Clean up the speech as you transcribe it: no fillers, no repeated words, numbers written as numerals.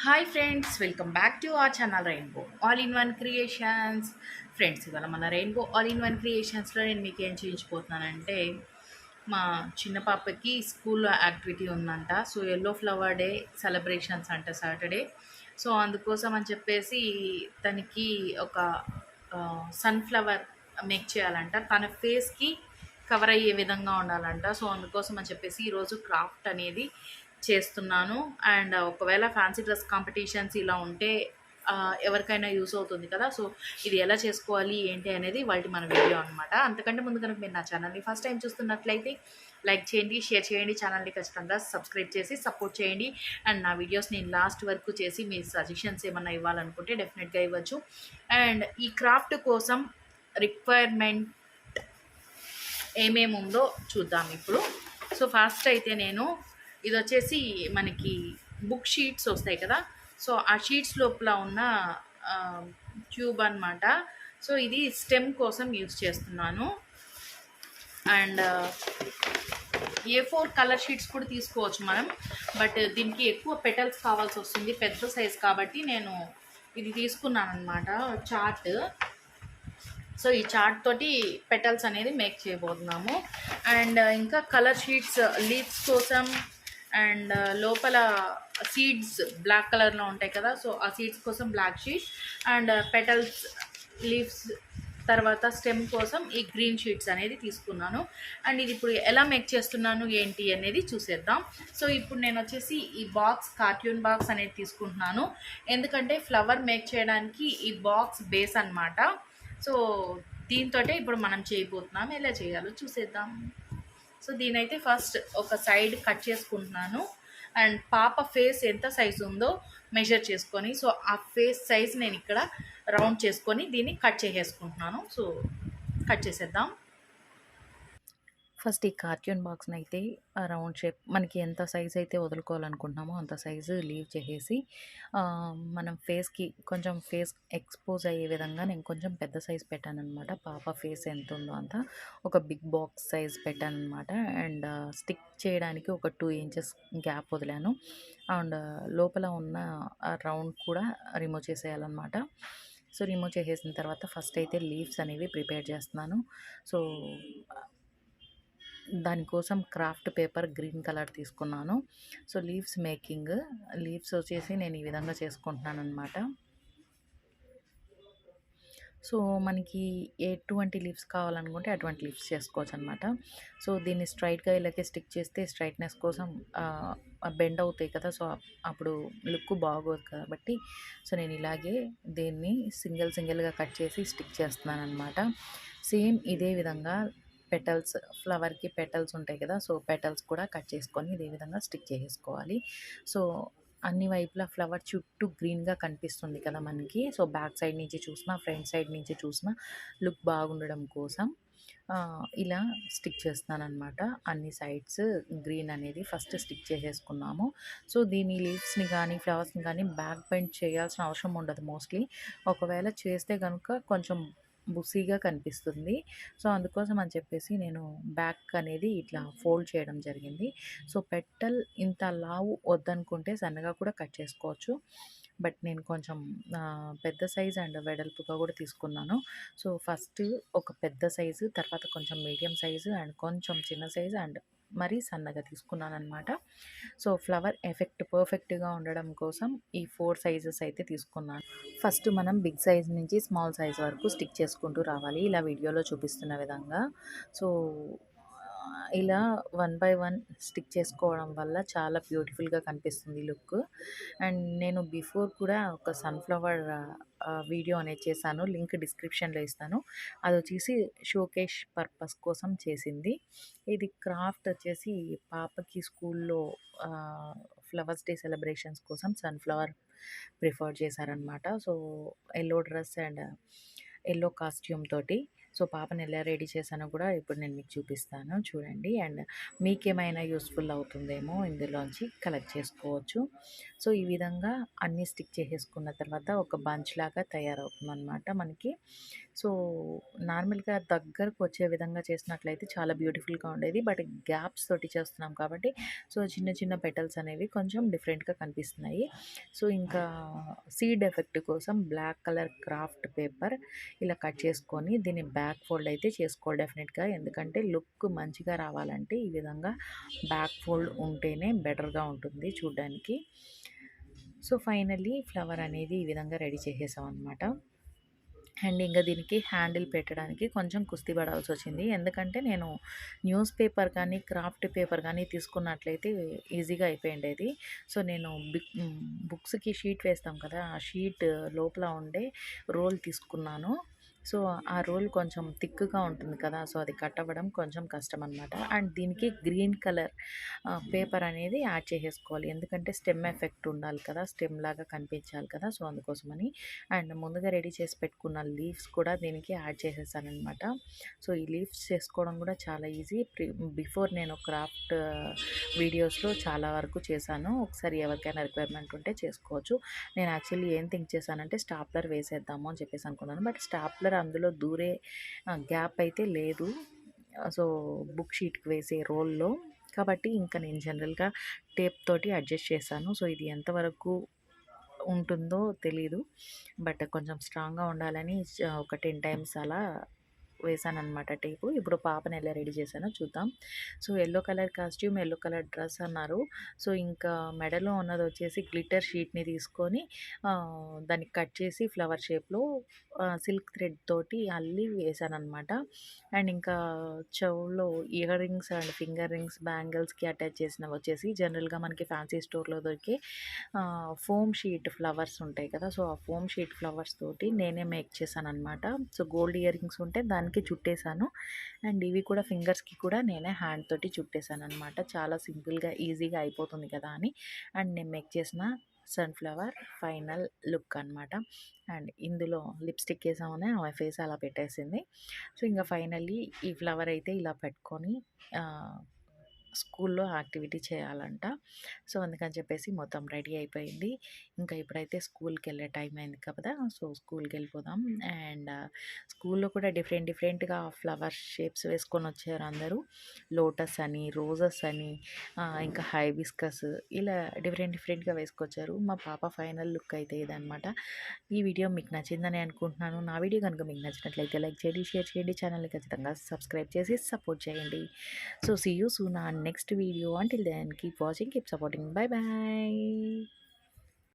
Hi friends, welcome back to our channel rainbow all in one creations. Friends, ఇవాళ మన rainbow all in one క్రియేషన్స్లో నేను మీకు ఏం చేయించిపోతున్నానంటే, మా చిన్న పాపకి స్కూల్లో యాక్టివిటీ ఉందంట. So yellow flower day celebrations అంట సాటర్డే. సో అందుకోసం అని చెప్పేసి తనకి ఒక సన్ఫ్లవర్ మేక్ చేయాలంట. తన ఫేస్కి కవర్ అయ్యే విధంగా ఉండాలంట. సో అందుకోసం అని చెప్పేసి ఈరోజు క్రాఫ్ట్ అనేది చేస్తున్నాను. అండ్ ఒకవేళ ఫ్యాన్సీ డ్రెస్ కాంపిటీషన్స్ ఇలా ఉంటే ఎవరికైనా యూస్ అవుతుంది కదా. సో ఇది ఎలా చేసుకోవాలి ఏంటి అనేది వాటి మన వీడియో అనమాట. అంతకంటే ముందు కనుక మీరు నా ఛానల్ని ఫస్ట్ టైం చూస్తున్నట్లయితే లైక్ చేయండి, షేర్ చేయండి, ఛానల్ని ఖచ్చితంగా సబ్స్క్రైబ్ చేసి సపోర్ట్ చేయండి. అండ్ నా వీడియోస్ నేను లాస్ట్ వరకు చేసి మీ సజెషన్స్ ఏమన్నా ఇవ్వాలనుకుంటే డెఫినెట్గా ఇవ్వచ్చు. అండ్ ఈ క్రాఫ్ట్ కోసం రిక్వైర్మెంట్ ఏమేమి ఉందో చూద్దాం ఇప్పుడు. సో ఫస్ట్ అయితే నేను ఇది వచ్చేసి మనకి బుక్ షీట్స్ వస్తాయి కదా. సో ఆ షీట్స్ లోపల ఉన్న ట్యూబ్ అనమాట. సో ఇది స్టెమ్ కోసం యూజ్ చేస్తున్నాను. అండ్ A4 కలర్ షీట్స్ కూడా తీసుకోవచ్చు మనం, బట్ దీనికి ఎక్కువ పెటల్స్ కావాల్సి వస్తుంది, పెద్ద సైజ్ కాబట్టి నేను ఇది తీసుకున్నాను అనమాట, చార్ట్. సో ఈ చార్ట్ తోటి పెటల్స్ అనేది మేక్ చేయబోతున్నాము. అండ్ ఇంకా కలర్ షీట్స్ లీవ్స్ కోసం, అండ్ లోపల సీడ్స్ బ్లాక్ కలర్లో ఉంటాయి కదా. సో ఆ సీడ్స్ కోసం black sheet, and petals leaves తర్వాత స్టెమ్ కోసం ఈ గ్రీన్ షీట్స్ అనేది తీసుకున్నాను. అండ్ ఇది ఇప్పుడు ఎలా మేక్ చేస్తున్నాను ఏంటి అనేది చూసేద్దాం. సో ఇప్పుడు నేను వచ్చేసి ఈ బాక్స్, కార్టూన్ బాక్స్ అనేది తీసుకుంటున్నాను, ఎందుకంటే ఫ్లవర్ మేక్ చేయడానికి ఈ బాక్స్ బేస్ అనమాట. సో దీంతో ఇప్పుడు మనం చేయబోతున్నాం, ఎలా చేయాలో చూసేద్దాం. సో దీనైతే ఫస్ట్ ఒక సైడ్ కట్ చేసుకుంటున్నాను. అండ్ పాప ఫేస్ ఎంత సైజు ఉందో మెజర్ చేసుకొని, సో ఆ ఫేస్ సైజ్ నేను ఇక్కడ రౌండ్ చేసుకొని దీన్ని కట్ చేసేసుకుంటున్నాను. సో కట్ చేసేద్దాం. ఫస్ట్ ఈ కార్టూన్ బాక్స్ని అయితే రౌండ్ షేప్ మనకి ఎంత సైజ్ అయితే వదులుకోవాలనుకుంటున్నామో అంత సైజు లీవ్ చేసేసి, మనం ఫేస్కి కొంచెం ఫేస్ ఎక్స్పోజ్ అయ్యే విధంగా నేను కొంచెం పెద్ద సైజ్ పెట్టాను అనమాట. పాప ఫేస్ ఎంత ఉందో అంత ఒక బిగ్ బాక్స్ సైజ్ పెట్టాను అనమాట. అండ్ స్టిక్ చేయడానికి ఒక 2 ఇంచెస్ గ్యాప్ వదిలాను. అండ్ లోపల ఉన్న రౌండ్ కూడా రిమూవ్ చేసేయాలన్నమాట. సో రిమూవ్ చేసేసిన తర్వాత ఫస్ట్ అయితే లీవ్స్ అనేవి ప్రిపేర్ చేస్తున్నాను. సో దానికోసం క్రాఫ్ట్ పేపర్ గ్రీన్ కలర్ తీసుకున్నాను. సో లీవ్స్ వచ్చేసి నేను ఈ విధంగా చేసుకుంటున్నాను అనమాట. సో మనకి ఎటువంటి లీవ్స్ కావాలనుకుంటే అటువంటి లీవ్స్ చేసుకోవచ్చు అనమాట. సో దీన్ని స్ట్రైట్గా ఇలాగే స్టిక్ చేస్తే స్ట్రైట్నెస్ కోసం బెండ్ అవుతాయి కదా. సో అప్పుడు లుక్ బాగోదు కాబట్టి సో నేను ఇలాగే దీన్ని సింగిల్గా కట్ చేసి స్టిక్ చేస్తున్నాను అనమాట. సేమ్ ఇదే విధంగా ఫ్లవర్కి పెటల్స్ ఉంటాయి కదా. సో పెటల్స్ కూడా కట్ చేసుకొని ఇదే విధంగా స్టిక్ చేసేసుకోవాలి. సో అన్ని వైపులా ఫ్లవర్ చుట్టూ గ్రీన్గా కనిపిస్తుంది కదా మనకి. సో బ్యాక్ సైడ్ నుంచి చూసినా ఫ్రంట్ సైడ్ నుంచి చూసినా లుక్ బాగుండడం కోసం ఇలా స్టిక్ చేస్తున్నాను అనమాట. అన్ని సైడ్స్ గ్రీన్ అనేది ఫస్ట్ స్టిక్ చేసేసుకున్నాము. సో దీని లీవ్స్ని కానీ ఫ్లవర్స్ని కానీ బ్యాక్ పెయింట్ చేయాల్సిన అవసరం ఉండదు మోస్ట్లీ. ఒకవేళ చేస్తే కనుక కొంచెం బుసీగా కనిపిస్తుంది. సో అందుకోసం అని చెప్పేసి నేను బ్యాక్ అనేది ఇట్లా ఫోల్డ్ చేయడం జరిగింది. సో పెటల్ ఇంత లావు వద్దనుకుంటే సన్నగా కూడా కట్ చేసుకోవచ్చు, బట్ నేను కొంచెం పెద్ద సైజు అండ్ వెడల్పుగా కూడా తీసుకున్నాను. సో ఫస్ట్ ఒక పెద్ద సైజు, తర్వాత కొంచెం మీడియం సైజు అండ్ కొంచెం చిన్న సైజు అండ్ మరీ సన్నగా తీసుకున్నాను అనమాట. సో ఫ్లవర్ ఎఫెక్ట్ పర్ఫెక్ట్గా ఉండడం కోసం ఈ 4 సైజెస్ అయితే తీసుకున్నాను. ఫస్ట్ మనం బిగ్ సైజ్ నుంచి స్మాల్ సైజ్ వరకు స్టిక్ చేసుకుంటూ రావాలి, ఇలా వీడియోలో చూపిస్తున్న విధంగా. సో ఇలా 1 బై 1 స్టిక్ చేసుకోవడం వల్ల చాలా బ్యూటిఫుల్గా కనిపిస్తుంది లుక్. అండ్ నేను బిఫోర్ కూడా ఒక సన్ఫ్లవర్ వీడియో అనేది చేశాను, లింక్ డిస్క్రిప్షన్లో ఇస్తాను. అది వచ్చేసి షోకేస్ పర్పస్ కోసం చేసింది. ఇది క్రాఫ్ట్ వచ్చేసి పాపకి స్కూల్లో ఫ్లవర్స్ డే సెలబ్రేషన్స్ కోసం సన్ఫ్లవర్ ప్రిఫర్ చేశారనమాట. So yellow dress and yellow costume తోటి సో పాపని ఎలా రెడీ చేశానో కూడా ఇప్పుడు నేను మీకు చూపిస్తాను చూడండి. అండ్ మీకేమైనా యూస్ఫుల్ అవుతుందేమో ఇందులోంచి కలెక్ట్ చేసుకోవచ్చు. సో ఈ విధంగా అన్నీ స్టిక్ చేసేసుకున్న తర్వాత ఒక బంచ్ లాగా తయారవుతుందన్నమాట మనకి. సో నార్మల్గా దగ్గరకు వచ్చే విధంగా చేసినట్లయితే చాలా బ్యూటిఫుల్గా ఉండేది. బట్ గ్యాప్స్ తోటి చేస్తున్నాం కాబట్టి సో చిన్న చిన్న పెటల్స్ అనేవి కొంచెం డిఫరెంట్గా కనిపిస్తున్నాయి. సో ఇంకా సీడ్ ఎఫెక్ట్ కోసం బ్లాక్ కలర్ క్రాఫ్ట్ పేపర్ ఇలా కట్ చేసుకొని దీన్ని బ్యాక్ ఫోల్డ్ అయితే చేసుకోవాలి డెఫినెట్గా. ఎందుకంటే లుక్ మంచిగా రావాలంటే ఈ విధంగా బ్యాక్ ఫోల్డ్ ఉంటేనే బెటర్గా ఉంటుంది చూడ్డానికి. సో ఫైనల్లీ ఫ్లవర్ అనేది ఈ విధంగా రెడీ చేసేసాం అనమాట. అండ్ ఇంకా దీనికి హ్యాండిల్ పెట్టడానికి కొంచెం కుస్తీ పడాల్సి వచ్చింది. ఎందుకంటే నేను న్యూస్ పేపర్ కానీ క్రాఫ్ట్ పేపర్ కానీ తీసుకున్నట్లయితే ఈజీగా అయిపోయిండేది. సో నేను బుక్స్కి షీట్ వేస్తాం కదా, ఆ షీట్ లోపల ఉండే రోల్ తీసుకున్నాను. సో ఆ రోల్ కొంచెం థిక్గా ఉంటుంది కదా, సో అది కట్ అవ్వడం కొంచెం కష్టం అనమాట. అండ్ దీనికి గ్రీన్ కలర్ పేపర్ అనేది యాడ్ చేసేసుకోవాలి. ఎందుకంటే స్టెమ్ ఎఫెక్ట్ ఉండాలి కదా, స్టెమ్ లాగా కనిపించాలి కదా, సో అందుకోసమని. అండ్ ముందుగా రెడీ చేసి పెట్టుకున్న లీవ్స్ కూడా దీనికి యాడ్ చేసేసానమాట. సో ఈ లీవ్స్ చేసుకోవడం కూడా చాలా ఈజీ. బిఫోర్ నేను క్రాఫ్ట్ వీడియోస్లో చాలా వరకు చేశాను. ఒకసారి ఎవరికైనా రిక్వైర్మెంట్ ఉంటే చేసుకోవచ్చు. నేను యాక్చువల్లీ ఏం థింక్ చేశానంటే స్టాప్లర్ వేసేద్దాము అని చెప్పేసి అనుకున్నాను. బట్ స్టాప్లర్ అందులో దూరే గ్యాప్ అయితే లేదు, సో బుక్ షీట్కి వేసే రోల్లో. కాబట్టి ఇంకా నేను జనరల్గా టేప్ తోటి అడ్జస్ట్ చేశాను. సో ఇది ఎంతవరకు ఉంటుందో తెలీదు, బట్ కొంచెం స్ట్రాంగ్గా ఉండాలని ఒక 10 టైమ్స్ అలా వేసాననమాట టేపు. ఇప్పుడు పాపని ఎలా రెడీ చేశానో చూద్దాం. So yellow colour costume, yellow colour dress అన్నారు. సో ఇంకా మెడలో ఉన్నది వచ్చేసి గ్లిటర్ షీట్ని తీసుకొని దాన్ని కట్ చేసి ఫ్లవర్ షేప్లో సిల్క్ థ్రెడ్ తోటి అల్లి వేసానమాట. అండ్ ఇంకా చెవుల్లో ear rings and finger rings బ్యాంగిల్స్కి అటాచ్ చేసినవి వచ్చేసి జనరల్గా మనకి ఫ్యాన్సీ స్టోర్లో దొరికే ఫోమ్ షీట్ ఫ్లవర్స్ ఉంటాయి కదా, సో ఆ ఫోమ్ షీట్ ఫ్లవర్స్ తోటి నేనే మేక్ చేశాను అనమాట. సో గోల్డ్ ఇయర్ రింగ్స్ ఉంటే దానికి చుట్టేసాను. అండ్ ఇవి కూడా ఫింగర్స్కి కూడా నేనే హ్యాండ్ తోటి చుట్టేసాను అనమాట. చాలా సింపుల్గా ఈజీగా అయిపోతుంది కదా అని. అండ్ నేను మేక్ చేసిన సన్ఫ్లవర్ ఫైనల్ లుక్ అనమాట. అండ్ ఇందులో లిప్స్టిక్ వేసామని ఆమె ఫేస్ అలా పెట్టేసింది. సో ఇంకా ఫైనల్లీ ఈ ఫ్లవర్ అయితే ఇలా పెట్టుకొని స్కూల్లో యాక్టివిటీ చేయాలంట. సో అందుకని చెప్పేసి మొత్తం రెడీ అయిపోయింది. ఇంకా ఇప్పుడైతే స్కూల్కి వెళ్ళే టైం అయింది కదా, సో స్కూల్కి వెళ్ళిపోదాం. అండ్ స్కూల్లో కూడా డిఫరెంట్గా ఫ్లవర్ షేప్స్ వేసుకొని వచ్చారు అందరూ. లోటస్ అని, రోజెస్ అని, ఇంకా హైబిస్కస్, ఇలా డిఫరెంట్గా వేసుకొచ్చారు. మా పాప ఫైనల్ లుక్ అయితే ఇదనమాట. ఈ వీడియో మీకు నచ్చిందని అనుకుంటున్నాను. నా వీడియో కనుక మీకు నచ్చినట్లయితే లైక్ చేయండి, షేర్ చేయండి, ఛానల్ని ఖచ్చితంగా సబ్స్క్రైబ్ చేసి సపోర్ట్ చేయండి. So see you soon on next video. Until then, keep watching, keep supporting. Bye bye.